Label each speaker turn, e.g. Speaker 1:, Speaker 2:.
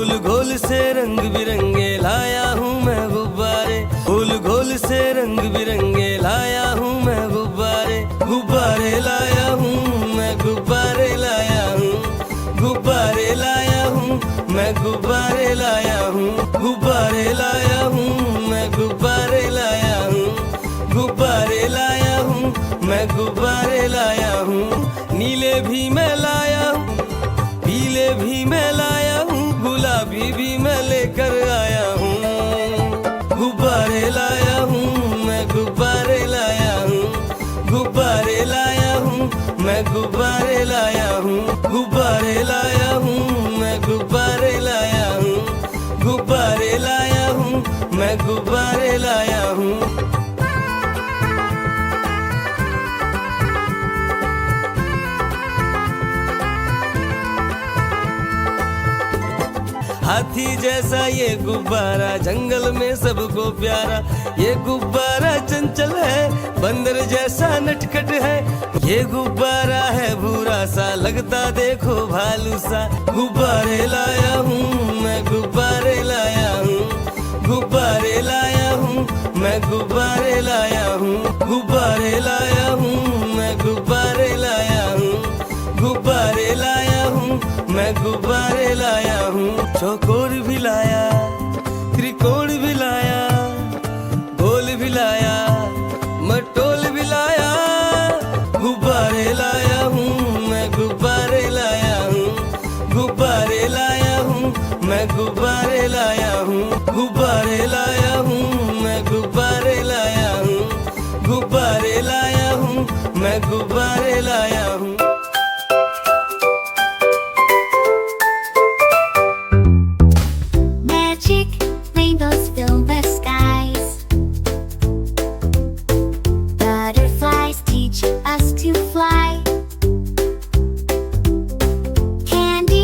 Speaker 1: घोल घोल से रंग बिरंगे लाया हूँ मैं गुब्बारे, घोल घोल से रंग बिरंगे लाया हूँ मैं गुब्बारे, गुब्बारे लाया हूँ मैं, गुब्बारे लाया हूँ, गुब्बारे लाया हूँ मैं, गुब्बारे लाया हूँ, गुब्बारे लाया हूँ मैं, गुब्बारे लाया हूँ, गुब्बारे लाया हूँ मैं, गुब्बारे लाया हूँ। नीले भी मैं लाया हूँ, पीले भी मैं लाया हूँ, गुलाबी भी मैं लेकर आया हूँ। गुब्बारे लाया हूँ मैं, गुब्बारे लाया हूँ, गुब्बारे लाया हूँ मैं, गुब्बारे लाया हूँ, गुब्बारे लाया हूँ मैं, गुब्बारे लाया हूँ, गुब्बारे लाया हूँ मैं, गुब्बारे लाया हूँ। हाथी जैसा ये गुब्बारा जंगल में सबको प्यारा, ये गुब्बारा चंचल है, बंदर जैसा नटखट है, ये गुब्बारा है भूरा सा, लगता देखो भालू सा। गुब्बारे लाया हूँ मैं, गुब्बारे लाया हूँ, गुब्बारे लाया हूँ मैं, गुब्बारे लाया हूँ, गुब्बारे लाया हूँ मैं, गुब्बारे लाया हूँ, गुब्बारे लाया हूँ मैं, गुब्बारे लाया हूँ। चौकोर भी लाया